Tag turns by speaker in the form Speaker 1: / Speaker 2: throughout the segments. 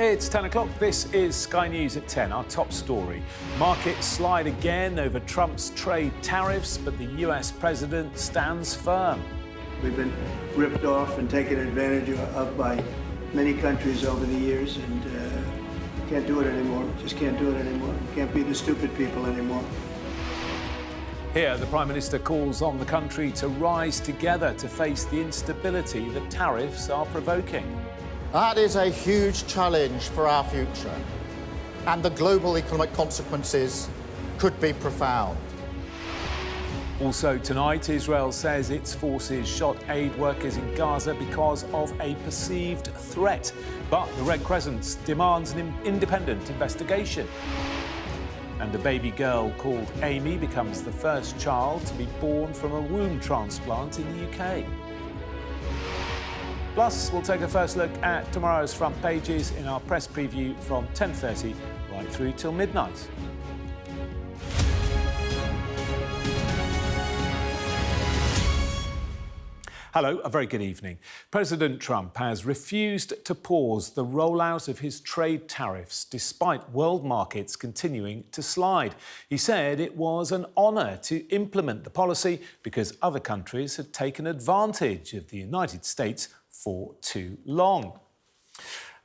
Speaker 1: It's 10 o'clock. This is Sky News at 10, our top story. Markets slide again over Trump's trade tariffs, but the US president stands firm.
Speaker 2: We've been ripped off and taken advantage of by many countries over the years, and can't do it anymore. Just can't do it anymore. Can't be the stupid people anymore.
Speaker 1: Here, the Prime Minister calls on the country to rise together to face the instability that tariffs are provoking.
Speaker 3: That is a huge challenge for our future, and the global economic consequences could be profound.
Speaker 1: Also tonight, Israel says its forces shot aid workers in Gaza because of a perceived threat. But the Red Crescent demands an independent investigation. And a baby girl called Amy becomes the first child to be born from a womb transplant in the UK. Plus, we'll take a first look at tomorrow's front pages in our press preview from 10:30 right through till midnight. Hello, a very good evening. President Trump has refused to pause the rollout of his trade tariffs despite world markets continuing to slide. He said it was an honour to implement the policy because other countries had taken advantage of the United States for too long.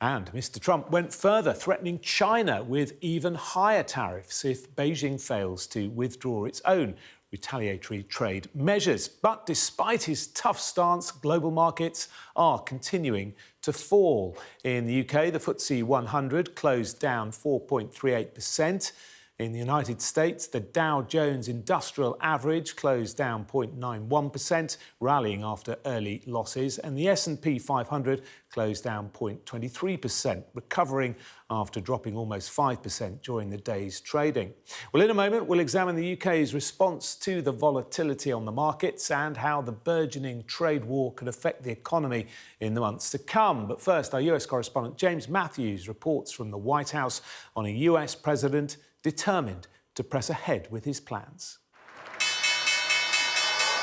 Speaker 1: And Mr. Trump went further, threatening China with even higher tariffs if Beijing fails to withdraw its own retaliatory trade measures. But despite his tough stance, global markets are continuing to fall. In the UK, the FTSE 100 closed down 4.38%. In the United States, the Dow Jones Industrial Average closed down 0.91%, rallying after early losses, and the S&P 500 closed down 0.23%, recovering after dropping almost 5% during the day's trading. Well, in a moment, we'll examine the UK's response to the volatility on the markets and how the burgeoning trade war could affect the economy in the months to come. But first, our US correspondent James Matthews reports from the White House on a US president determined to press ahead with his plans.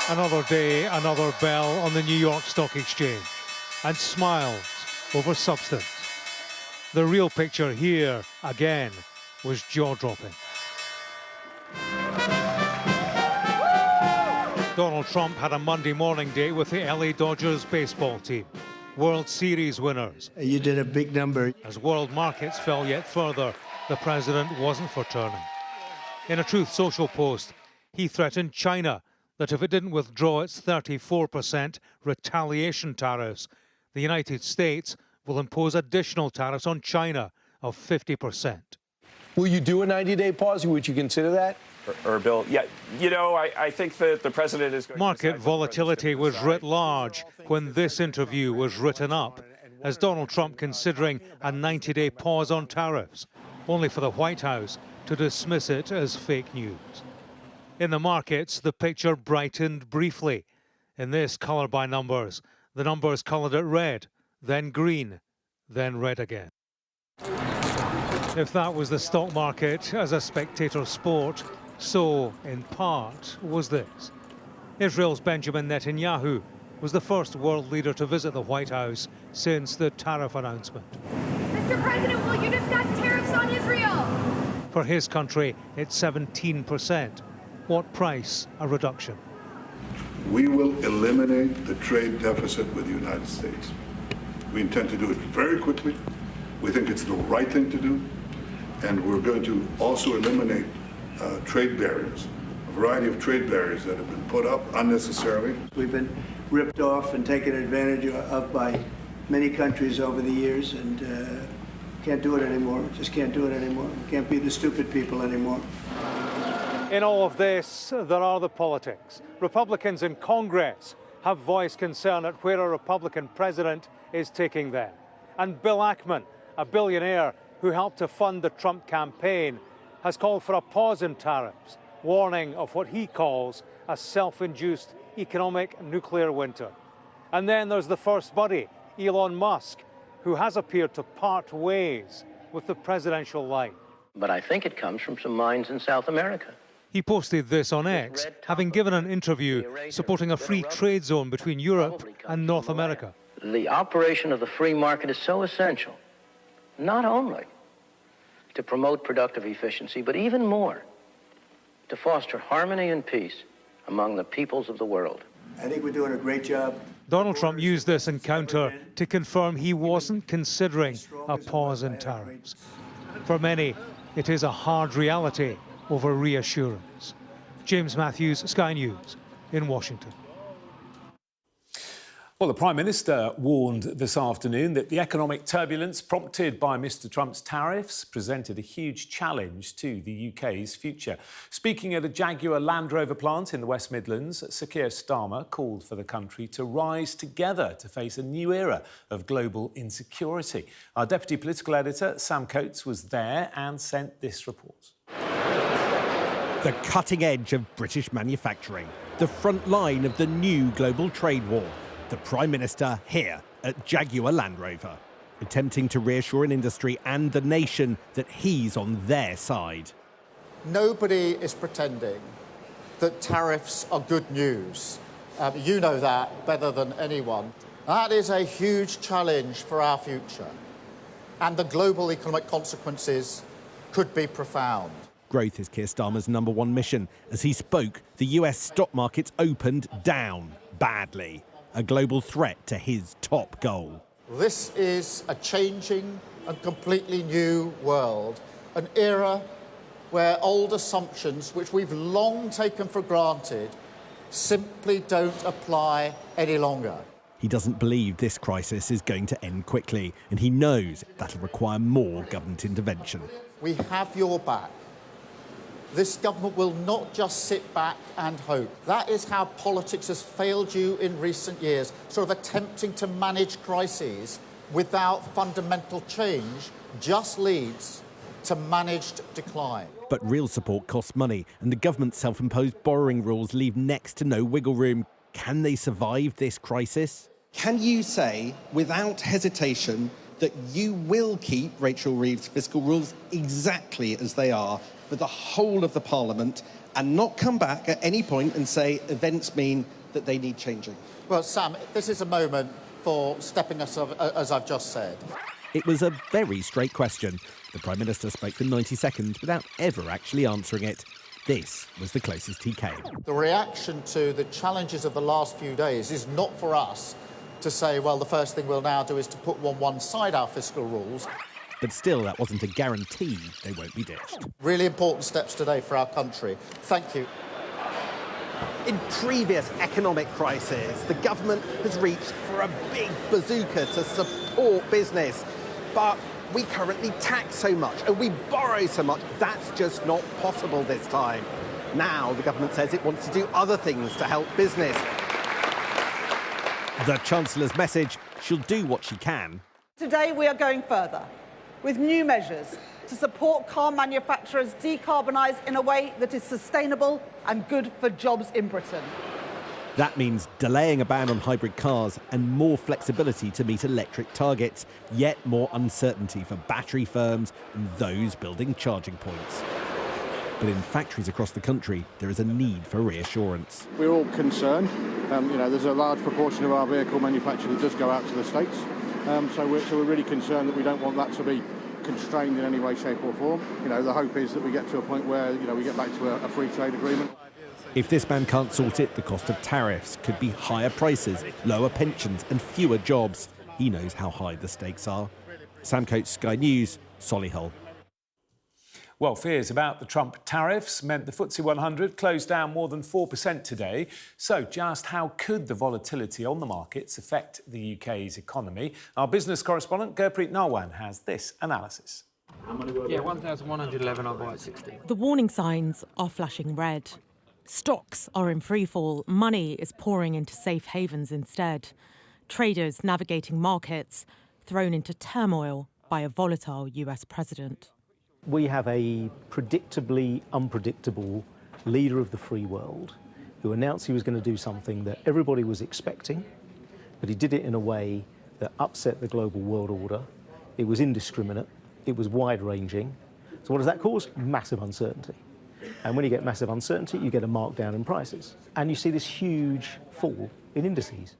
Speaker 4: Another day, another bell on the New York Stock Exchange, and smiles over substance. The real picture here, again, was jaw-dropping. Donald Trump had a Monday morning date with the LA Dodgers baseball team, World Series winners.
Speaker 2: You did a big number.
Speaker 4: As world markets fell yet further, the president wasn't for turning. In a Truth Social post, he threatened China that if it didn't withdraw its 34% retaliation tariffs, the United States will impose additional tariffs on China of 50%.
Speaker 5: Will you do a 90-day pause? Would you consider that?
Speaker 6: Or Bill, yeah, you know, I think that the president is going
Speaker 4: Market volatility was writ large when this interview was written up as Donald Trump considering a 90-day pause on tariffs, only for the White House to dismiss it as fake news. In the markets, the picture brightened briefly. In this colour by numbers, the numbers coloured it red, then green, then red again. If that was the stock market as a spectator sport, so, in part, was this. Israel's Benjamin Netanyahu was the first world leader to visit the White House since the tariff announcement.
Speaker 7: Mr. President, will you discuss tariffs on Israel?
Speaker 4: For his country, it's 17%. What price a reduction?
Speaker 8: We will eliminate the trade deficit with the United States. We intend to do it very quickly. We think it's the right thing to do. And we're going to also eliminate trade barriers, a variety of trade barriers that have been put up unnecessarily.
Speaker 2: We've been ripped off and taken advantage of by many countries over the years, and can't do it anymore. Just can't do it anymore. Can't be the stupid people anymore.
Speaker 4: In all of this, there are the politics. Republicans in Congress have voiced concern at where a Republican president is taking them. And Bill Ackman, a billionaire who helped to fund the Trump campaign, has called for a pause in tariffs, warning of what he calls a self-induced economic nuclear winter. And then there's the first buddy, Elon Musk, who has appeared to part ways with the presidential line.
Speaker 9: But I think it comes from some minds in South America.
Speaker 4: He posted this on X, having given an interview supporting a free trade zone between Europe and North America.
Speaker 9: The operation of the free market is so essential not only to promote productive efficiency, but even more, to foster harmony and peace among the peoples of the world.
Speaker 2: I think we're doing a great job.
Speaker 4: Donald Trump used this encounter to confirm he wasn't considering a pause in tariffs. For many, it is a hard reality over reassurance. James Matthews, Sky News, in Washington.
Speaker 1: Well, the Prime Minister warned this afternoon that the economic turbulence prompted by Mr Trump's tariffs presented a huge challenge to the UK's future. Speaking at a Jaguar Land Rover plant in the West Midlands, Sir Keir Starmer called for the country to rise together to face a new era of global insecurity. Our Deputy Political Editor, Sam Coates, was there and sent this report.
Speaker 10: The cutting edge of British manufacturing, the front line of the new global trade war. The Prime Minister here at Jaguar Land Rover, attempting to reassure an industry and the nation that he's on their side.
Speaker 3: Nobody is pretending that tariffs are good news. You know that better than anyone. That is a huge challenge for our future, and the global economic consequences could be profound.
Speaker 10: Growth is Keir Starmer's #1 mission. As he spoke, the US stock markets opened down badly. A global threat to his top goal.
Speaker 3: This is a changing and completely new world, an era where old assumptions, which we've long taken for granted, simply don't apply any longer.
Speaker 10: He doesn't believe this crisis is going to end quickly, and he knows that'll require more government intervention.
Speaker 3: We have your back. This government will not just sit back and hope. That is how politics has failed you in recent years, sort of attempting to manage crises without fundamental change just leads to managed decline.
Speaker 10: But real support costs money, and the government's self-imposed borrowing rules leave next to no wiggle room. Can they survive this crisis?
Speaker 11: Can you say, without hesitation, that you will keep Rachel Reeves' fiscal rules exactly as they are for the whole of the Parliament and not come back at any point and say events mean that they need changing?
Speaker 3: Well, Sam, this is a moment for stepping us up, as I've just said.
Speaker 10: It was a very straight question. The Prime Minister spoke for 90 seconds without ever actually answering it. This was the closest he came.
Speaker 3: The reaction to the challenges of the last few days is not for us to say, well, the first thing we'll now do is to put one side our fiscal rules.
Speaker 10: But still, that wasn't a guarantee they won't be ditched.
Speaker 3: Really important steps today for our country. Thank you.
Speaker 10: In previous economic crises, the government has reached for a big bazooka to support business. But we currently tax so much and we borrow so much, that's just not possible this time. Now the government says it wants to do other things to help business. The Chancellor's message, she'll do what she can.
Speaker 12: Today we are going further with new measures to support car manufacturers decarbonise in a way that is sustainable and good for jobs in Britain.
Speaker 10: That means delaying a ban on hybrid cars and more flexibility to meet electric targets, yet more uncertainty for battery firms and those building charging points. But in factories across the country, there is a need for reassurance.
Speaker 13: We're all concerned. There's a large proportion of our vehicle manufacture that does go out to the States. So we're really concerned that we don't want that to be constrained in any way, shape or form. The hope is that we get to a point where, we get back to a free trade agreement.
Speaker 10: If this ban can't sort it, the cost of tariffs could be higher prices, lower pensions and fewer jobs. He knows how high the stakes are. Sam Coates, Sky News, Solihull.
Speaker 1: Well, fears about the Trump tariffs meant the FTSE 100 closed down more than 4% today. So just how could the volatility on the markets affect the UK's economy? Our business correspondent, Gurpreet Narwan, has this analysis.
Speaker 14: Yeah, 1,111, I'll buy at 60.
Speaker 15: The warning signs are flashing red. Stocks are in freefall. Money is pouring into safe havens instead. Traders navigating markets thrown into turmoil by a volatile US president.
Speaker 16: We have a predictably unpredictable leader of the free world who announced he was going to do something that everybody was expecting, but he did it in a way that upset the global world order. It was indiscriminate, it was wide-ranging. So what does that cause? Massive uncertainty. And when you get massive uncertainty, you get a markdown in prices. And you see this huge fall in indices.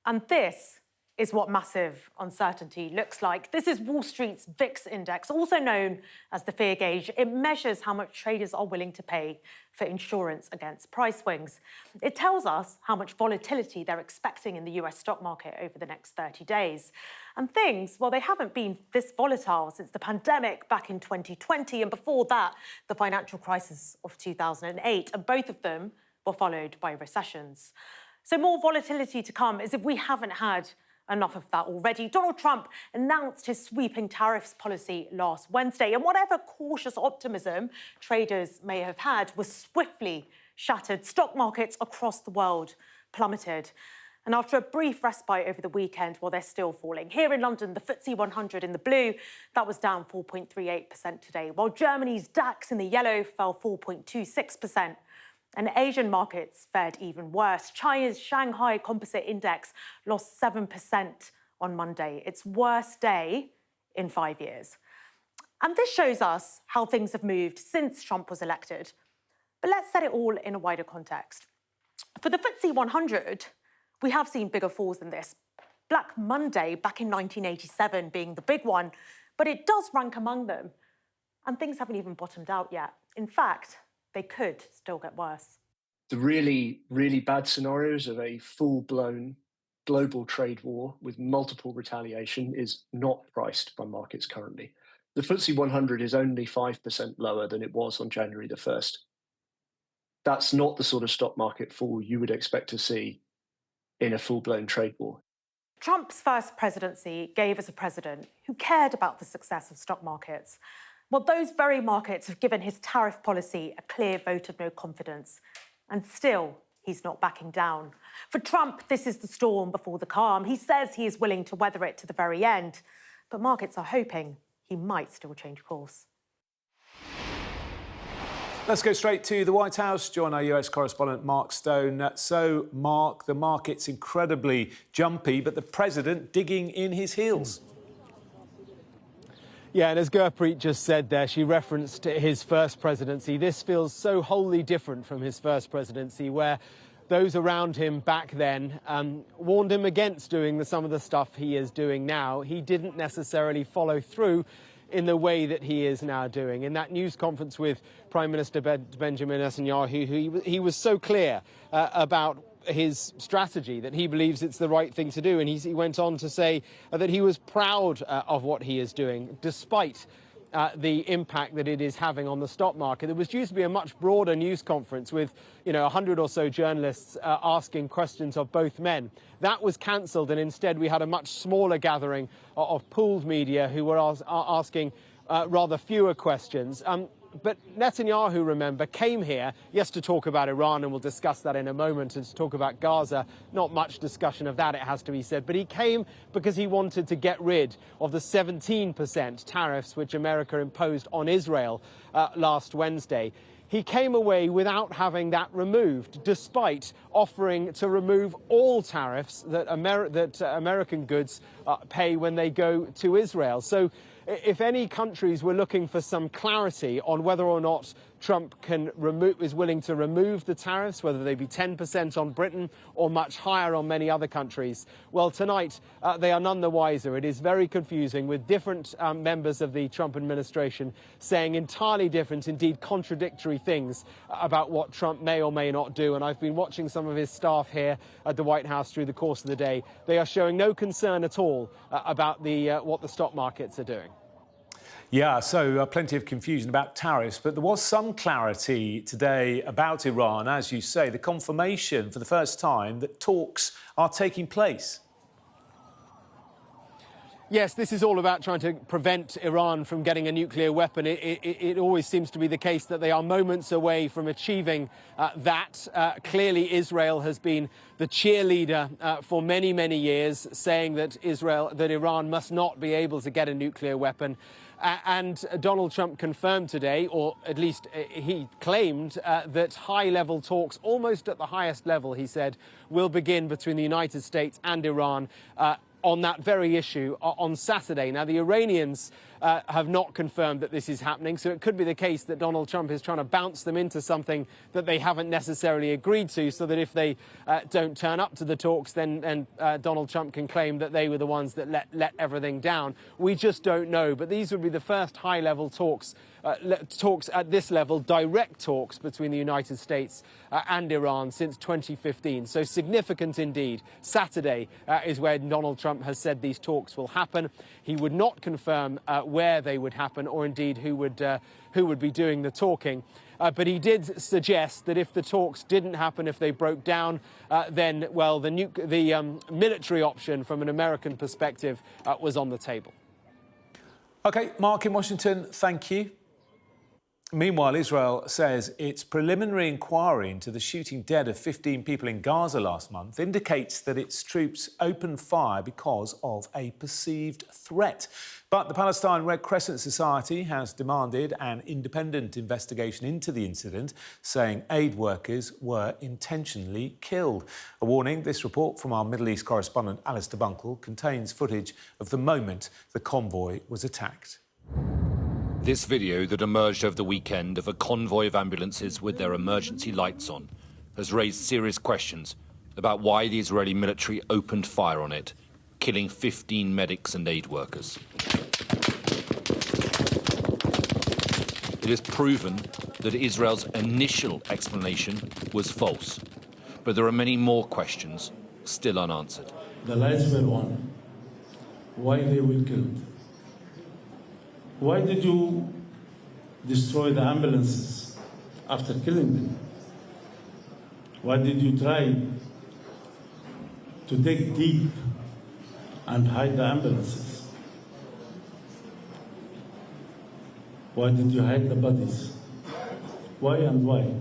Speaker 17: And this
Speaker 15: is what massive uncertainty looks like. This is Wall Street's VIX index, also known as the fear gauge. It measures how much traders are willing to pay for insurance against price swings. It tells us how much volatility they're expecting in the US stock market over the next 30 days. And things, well, they haven't been this volatile since the pandemic back in 2020, and before that, the financial crisis of 2008, and both of them were followed by recessions. So more volatility to come, as if we haven't had enough of that already. Donald Trump announced his sweeping tariffs policy last Wednesday, and whatever cautious optimism traders may have had was swiftly shattered. Stock markets across the world plummeted. And after a brief respite over the weekend, well, they're still falling. Here in London, the FTSE 100 in the blue, that was down 4.38% today, while Germany's DAX in the yellow fell 4.26%. And Asian markets fared even worse. China's Shanghai Composite Index lost 7% on Monday, its worst day in 5 years. And this shows us how things have moved since Trump was elected. But let's set it all in a wider context. For the FTSE 100, we have seen bigger falls than this. Black Monday back in 1987 being the big one, but it does rank among them. And things haven't even bottomed out yet. In fact, they could still get worse.
Speaker 17: The really, really bad scenarios of a full-blown global trade war with multiple retaliation is not priced by markets currently. The FTSE 100 is only 5% lower than it was on January the 1st. That's not the sort of stock market fall you would expect to see in a full-blown trade war.
Speaker 15: Trump's first presidency gave us a president who cared about the success of stock markets. Well, those very markets have given his tariff policy a clear vote of no confidence. And still, he's not backing down. For Trump, this is the storm before the calm. He says he is willing to weather it to the very end. But markets are hoping he might still change course.
Speaker 1: Let's go straight to the White House. Join our US correspondent, Mark Stone. So, Mark, the market's incredibly jumpy, but the president digging in his heels.
Speaker 18: Yeah, and as Gurpreet just said there, she referenced his first presidency. This feels so wholly different from his first presidency, where those around him back then warned him against doing some of the stuff he is doing now. He didn't necessarily follow through in the way that he is now doing. In that news conference with Prime Minister Benjamin Netanyahu, he was so clear about his strategy that he believes it's the right thing to do. And he went on to say that he was proud of what he is doing, despite the impact that it is having on the stock market. There was due to be a much broader news conference with, 100 or so journalists asking questions of both men. That was cancelled, and instead we had a much smaller gathering of pooled media who were asking rather fewer questions. But Netanyahu, remember, came here, yes, to talk about Iran, and we'll discuss that in a moment, and to talk about Gaza. Not much discussion of that, it has to be said. But he came because he wanted to get rid of the 17% tariffs which America imposed on Israel last Wednesday. He came away without having that removed, despite offering to remove all tariffs that American goods pay when they go to Israel. So if any countries were looking for some clarity on whether or not Trump is willing to remove the tariffs, whether they be 10% on Britain or much higher on many other countries, well, tonight they are none the wiser. It is very confusing, with different members of the Trump administration saying entirely different, indeed contradictory things about what Trump may or may not do. And I've been watching some of his staff here at the White House through the course of the day. They are showing no concern at all about what the stock markets are doing.
Speaker 1: Yeah, so plenty of confusion about tariffs, but there was some clarity today about Iran, as you say, the confirmation for the first time that talks are taking place.
Speaker 18: Yes, this is all about trying to prevent Iran from getting a nuclear weapon. It always seems to be the case that they are moments away from achieving that. Clearly, Israel has been the cheerleader for many, many years, saying that Iran must not be able to get a nuclear weapon. And Donald Trump confirmed today, or at least he claimed, that high-level talks, almost at the highest level, he said, will begin between the United States and Iran on that very issue on Saturday. Now, the Iranians have not confirmed that this is happening, so it could be the case that Donald Trump is trying to bounce them into something that they haven't necessarily agreed to, so that if they don't turn up to the talks, then Donald Trump can claim that they were the ones that let everything down. We just don't know, but these would be the first high-level talks at this level, direct talks between the United States and Iran since 2015. So significant indeed. Saturday is where Donald Trump has said these talks will happen. He would not confirm where they would happen or indeed who would be doing the talking. But he did suggest that if the talks didn't happen, if they broke down, then, well, the military option from an American perspective was on the table.
Speaker 1: OK, Mark in Washington, thank you. Meanwhile, Israel says its preliminary inquiry into the shooting dead of 15 people in Gaza last month indicates that its troops opened fire because of a perceived threat. But the Palestine Red Crescent Society has demanded an independent investigation into the incident, saying aid workers were intentionally killed. A warning, this report from our Middle East correspondent Alistair Bunkle contains footage of the moment the convoy was attacked.
Speaker 19: This video that emerged over the weekend of a convoy of ambulances with their emergency lights on has raised serious questions about why the Israeli military opened fire on it, killing 15 medics and aid workers. It has proven that Israel's initial explanation was false, but there are many more questions still unanswered.
Speaker 20: The lights were on. Why they were killed? Why did you destroy the ambulances after killing them? Why did you try to dig deep and hide the ambulances? Why did you hide the bodies? Why and why?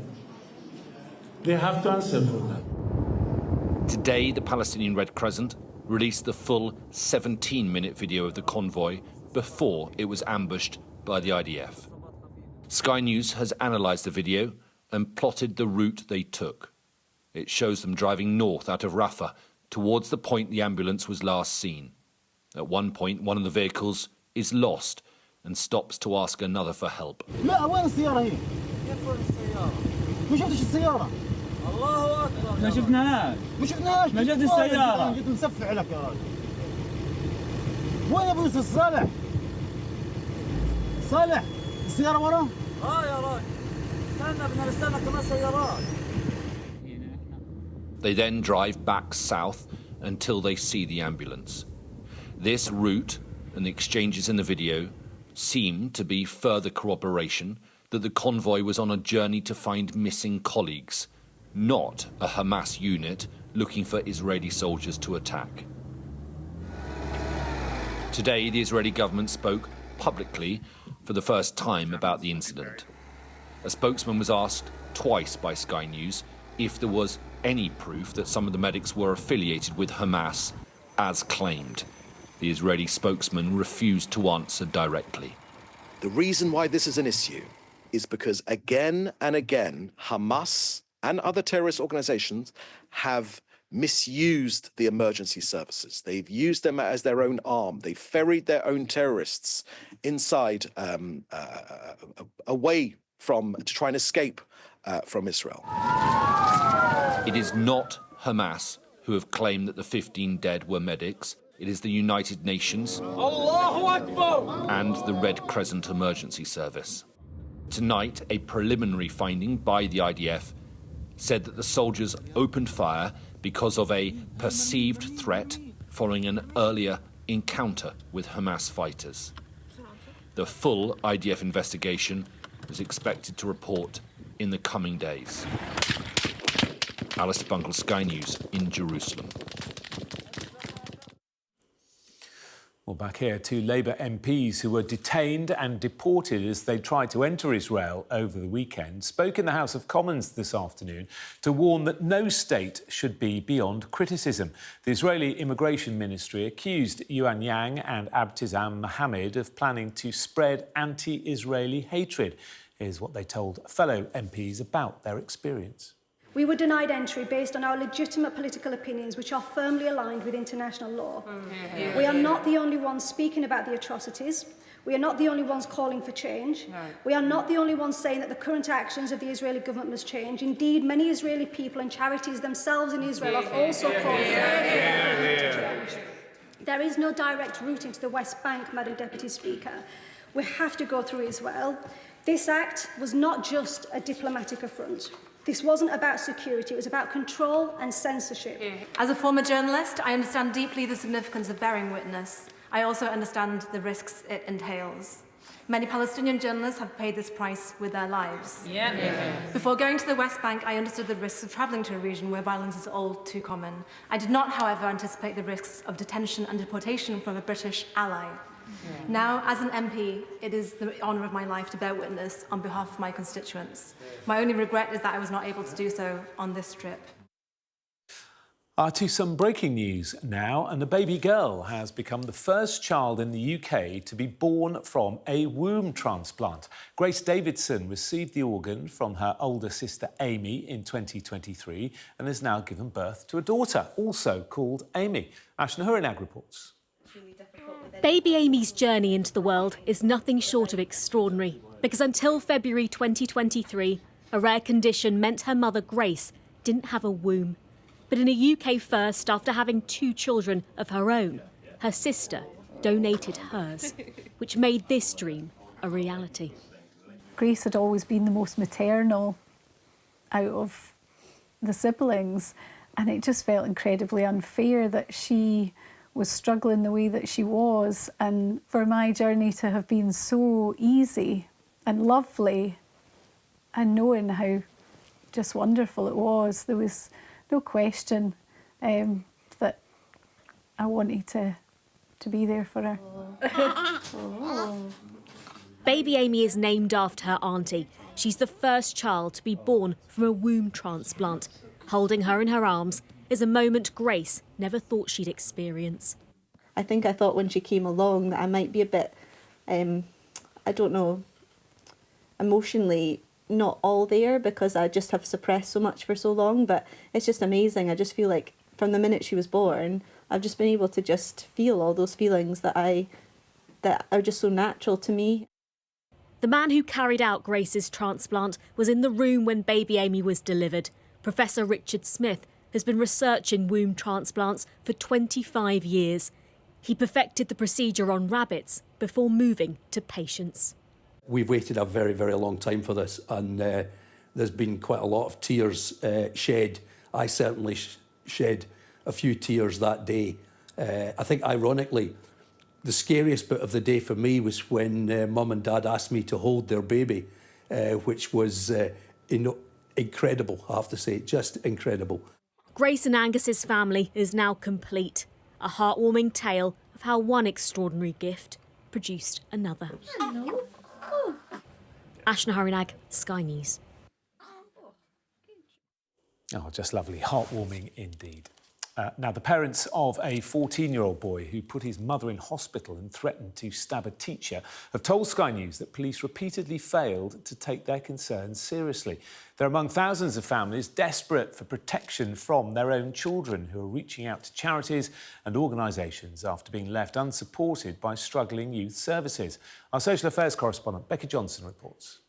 Speaker 20: They have to answer for that.
Speaker 19: Today, the Palestinian Red Crescent released the full 17-minute video of the convoy before it was ambushed by the IDF. Sky News has analysed the video and plotted the route they took. It shows them driving north out of Rafah towards the point the ambulance was last seen. At one point, one of the vehicles is lost and stops to ask another for help.
Speaker 20: صالح السيارة ورا؟
Speaker 21: يا راجل استنى بدنا نستنى كمان سيارات.
Speaker 19: They then drive back south until they see the ambulance. This route and the exchanges in the video seem to be further corroboration that the convoy was on a journey to find missing colleagues, not a Hamas unit looking for Israeli soldiers to attack. Today, the Israeli government spoke publicly for the first time about the incident. A spokesman was asked twice by Sky News if there was any proof that some of the medics were affiliated with Hamas, as claimed. The Israeli spokesman refused to answer directly.
Speaker 22: The reason why this is an issue is because again and again, Hamas and other terrorist organizations have misused the emergency services. They've used them as their own arm. They've ferried their own terrorists inside, away from, to try and escape from Israel.
Speaker 19: It is not Hamas who have claimed that the 15 dead were medics. It is the United Nations and the Red Crescent Emergency Service. Tonight, a preliminary finding by the IDF said that the soldiers opened fire because of a perceived threat following an earlier encounter with Hamas fighters. The full IDF investigation is expected to report in the coming days. Alistair Bunkle, Sky News in Jerusalem.
Speaker 1: Well, back here, two Labour MPs who were detained and deported as they tried to enter Israel over the weekend spoke in the House of Commons this afternoon to warn that no state should be beyond criticism. The Israeli Immigration Ministry accused Yuan Yang and Abtizam Mohammed of planning to spread anti-Israeli hatred. Here's what they told fellow MPs about their experience.
Speaker 5: We were denied entry based on our legitimate political opinions, which are firmly aligned with international law. We are not the only ones speaking about the atrocities. We are not the only ones calling for change. We are not the only ones saying that the current actions of the Israeli government must change. Indeed, many Israeli people and charities themselves in Israel are also calling for change. There is no direct route into the West Bank, Madam Deputy Speaker. We have to go through Israel. This act was not just a diplomatic affront. This wasn't about security, it was about control and censorship.
Speaker 6: As a former journalist, I understand deeply the significance of bearing witness. I also understand the risks it entails. Many Palestinian journalists have paid this price with their lives. Before going to the West Bank, I understood the risks of travelling to a region where violence is all too common. I did not, however, anticipate the risks of detention and deportation from a British ally. Now, as an MP, it is the honour of my life to bear witness on behalf of my constituents. My only regret is that I was not able to do so on this trip.
Speaker 1: To some breaking news now, and a baby girl has become the first child in the UK to be born from a womb transplant. Grace Davidson received the organ from her older sister Amy in 2023 and has now given birth to a daughter, also called Amy. Ashna Hurinag reports.
Speaker 23: Baby Amy's journey into the world is nothing short of extraordinary, because until February 2023, a rare condition meant her mother, Grace, didn't have a womb. But in a UK first, after having 2 children of her own, her sister donated hers, which made this dream a reality.
Speaker 24: Grace had always been the most maternal out of the siblings, and it just felt incredibly unfair that she was struggling the way that she was, and for my journey to have been so easy and lovely, and knowing how just wonderful it was, there was no question that I wanted to be there for her.
Speaker 23: Baby Amy is named after her auntie. She's the first child to be born from a womb transplant. Holding her in her arms is a moment Grace never thought she'd experience.
Speaker 25: I thought when she came along that I might be a bit, I don't know, emotionally not all there, because I just have suppressed so much for so long, but it's just amazing. I just feel like from the minute she was born, I've just been able to just feel all those feelings that are just so natural to me.
Speaker 23: The man who carried out Grace's transplant was in the room when baby Amy was delivered. Professor Richard Smith has been researching womb transplants for 25 years. He perfected the procedure on rabbits before moving to patients.
Speaker 26: We've waited a very, very long time for this, and there's been quite a lot of tears shed. I certainly shed a few tears that day. I think, ironically, the scariest bit of the day for me was when Mum and Dad asked me to hold their baby, which was incredible, I have to say, just incredible.
Speaker 23: Grace and Angus's family is now complete. A heartwarming tale of how one extraordinary gift produced another. Ashna Hurinag, Sky News.
Speaker 1: Oh, just lovely. Heartwarming indeed. Now, the parents of a 14-year-old boy who put his mother in hospital and threatened to stab a teacher have told Sky News that police repeatedly failed to take their concerns seriously. They're among thousands of families desperate for protection from their own children who are reaching out to charities and organisations after being left unsupported by struggling youth services. Our social affairs correspondent Becky Johnson reports.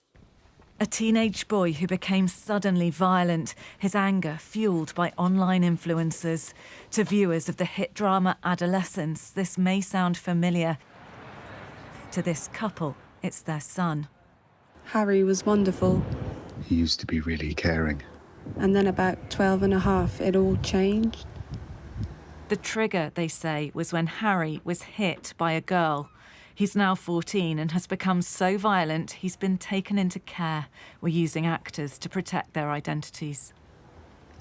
Speaker 27: A teenage boy who became suddenly violent, his anger fuelled by online influencers. To viewers of the hit drama Adolescence, this may sound familiar. To this couple, it's their son.
Speaker 28: Harry was wonderful.
Speaker 29: He used to be really caring.
Speaker 28: And then about 12 and a half, it all changed.
Speaker 27: The trigger, they say, was when Harry was hit by a girl. He's now 14 and has become so violent he's been taken into care. We're using actors to protect their identities.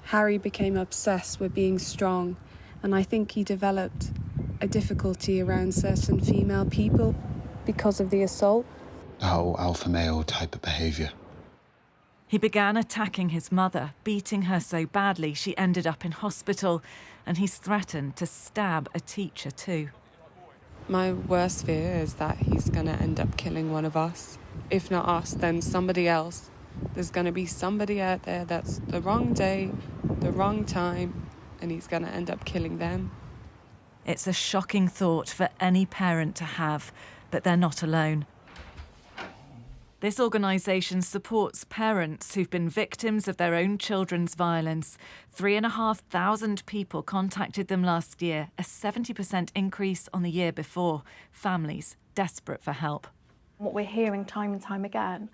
Speaker 28: Harry became obsessed with being strong, and I think he developed a difficulty around certain female people because of the assault.
Speaker 29: The whole alpha male type of behaviour.
Speaker 27: He began attacking his mother, beating her so badly she ended up in hospital, and he's threatened to stab a teacher too.
Speaker 28: My worst fear is that he's going to end up killing one of us. If not us, then somebody else. There's going to be somebody out there that's the wrong day, the wrong time, and he's going to end up killing them.
Speaker 27: It's a shocking thought for any parent to have, but they're not alone. This organisation supports parents who've been victims of their own children's violence. 3,500 people contacted them last year, a 70% increase on the year before. Families desperate for help.
Speaker 2: What we're hearing time and time again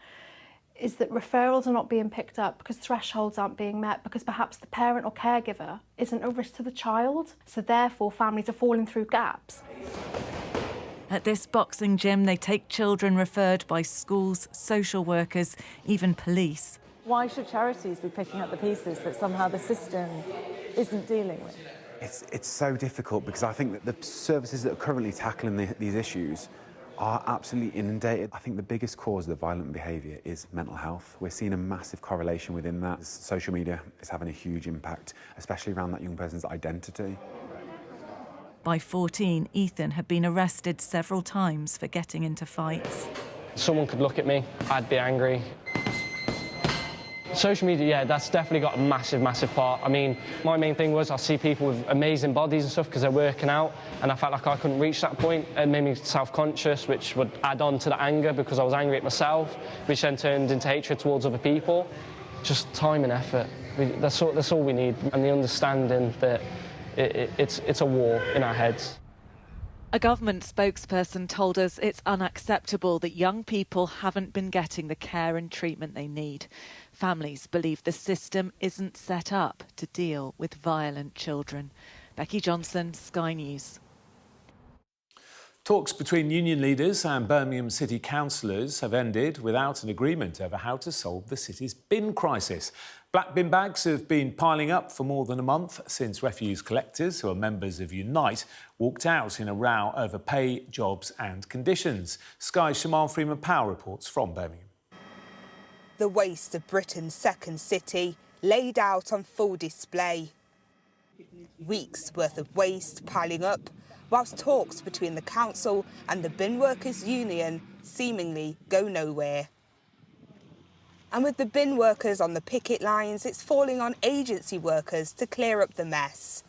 Speaker 2: is that referrals are not being picked up because thresholds aren't being met, because perhaps the parent or caregiver isn't a risk to the child. So therefore, families are falling through gaps.
Speaker 27: At this boxing gym, they take children referred by schools, social workers, even police.
Speaker 3: Why should charities be picking up the pieces that somehow the system isn't dealing with?
Speaker 4: It's so difficult because I think that the services that are currently tackling these issues are absolutely inundated. I think the biggest cause of the violent behaviour is mental health. We're seeing a massive correlation within that. Social media is having a huge impact, especially around that young person's identity.
Speaker 27: By 14, Ethan had been arrested several times for getting into fights.
Speaker 7: Someone could look at me, I'd be angry. Social media, yeah, that's definitely got a massive, massive part. I mean, my main thing was I see people with amazing bodies and stuff because they're working out, and I felt like I couldn't reach that point. It made me self-conscious, which would add on to the anger because I was angry at myself, which then turned into hatred towards other people. Just time and effort. That's all we need, and the understanding that it's a war in our heads.
Speaker 27: A government spokesperson told us it's unacceptable that young people haven't been getting the care and treatment they need. Families believe the system isn't set up to deal with violent children. Becky Johnson, Sky News.
Speaker 1: Talks between union leaders and Birmingham city councillors have ended without an agreement over how to solve the city's bin crisis. Black bin bags have been piling up for more than a month since refuse collectors, who are members of Unite, walked out in a row over pay, jobs and conditions. Sky's Shaman Freeman-Powell reports from Birmingham.
Speaker 8: The waste of Britain's second city laid out on full display. Weeks' worth of waste piling up, whilst talks between the council and the bin workers' union seemingly go nowhere. And with the bin workers on the picket lines, it's falling on agency workers to clear up the mess.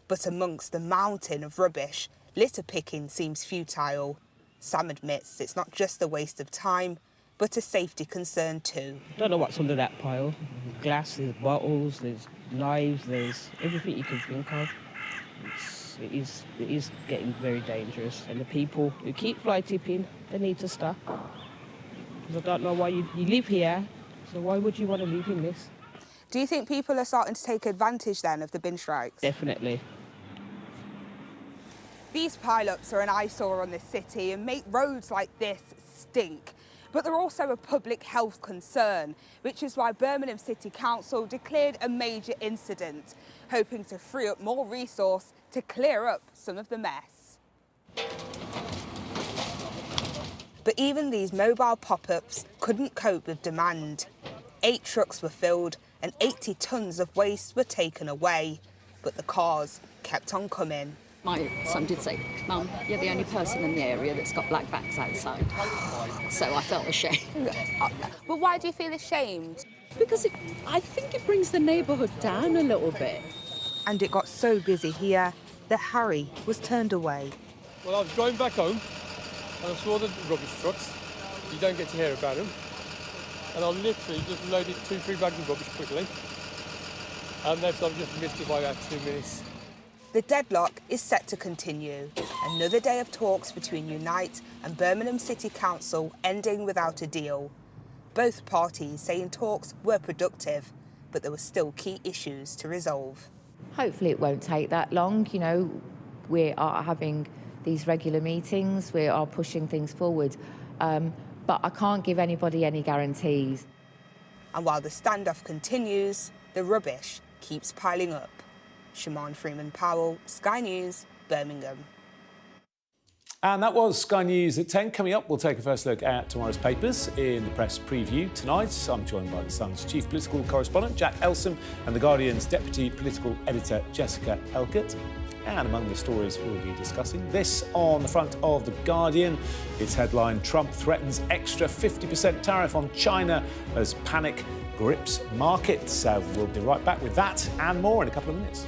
Speaker 8: But amongst the mountain of rubbish, litter picking seems futile. Sam admits it's not just a waste of time, but a safety concern too.
Speaker 9: I don't know what's under that pile. Glass, there's bottles, there's knives, there's everything you can think of. It is getting very dangerous, and the people who keep fly tipping, they need to stop. Because I don't know why you live here, so why would you want to live in this?
Speaker 8: Do you think people are starting to take advantage then of the bin strikes?
Speaker 9: Definitely.
Speaker 8: These pile-ups are an eyesore on the city and make roads like this stink. But they're also a public health concern, which is why Birmingham City Council declared a major incident, hoping to free up more resource to clear up some of the mess. But even these mobile pop-ups couldn't cope with demand. 8 trucks were filled and 80 tonnes of waste were taken away, but the cars kept on coming.
Speaker 11: My son did say, "Mum, you're the only person in the area that's got black bags outside." So I felt ashamed.
Speaker 8: But why do you feel ashamed?
Speaker 11: Because I think it brings the neighbourhood down a little bit.
Speaker 8: And it got so busy here that Harry was turned away.
Speaker 12: Well, I was driving back home and I saw the rubbish trucks. You don't get to hear about them. And I literally just loaded 2-3 bags of rubbish quickly. And then I've just missed it by about 2 minutes.
Speaker 8: The deadlock is set to continue. Another day of talks between Unite and Birmingham City Council ending without a deal. Both parties saying talks were productive, but there were still key issues to resolve.
Speaker 13: Hopefully it won't take that long. You know, we are having these regular meetings, we are pushing things forward, but I can't give anybody any guarantees.
Speaker 8: And while the standoff continues, the rubbish keeps piling up. Shaman Freeman-Powell, Sky News, Birmingham.
Speaker 1: And that was Sky News at 10. Coming up, we'll take a first look at tomorrow's papers in the press preview tonight. I'm joined by The Sun's chief political correspondent, Jack Elsom, and The Guardian's deputy political editor, Jessica Elkett. And among the stories we'll be discussing, this on the front of The Guardian. Its headline, Trump threatens extra 50% tariff on China as panic grips markets. We'll be right back with that and more in a couple of minutes.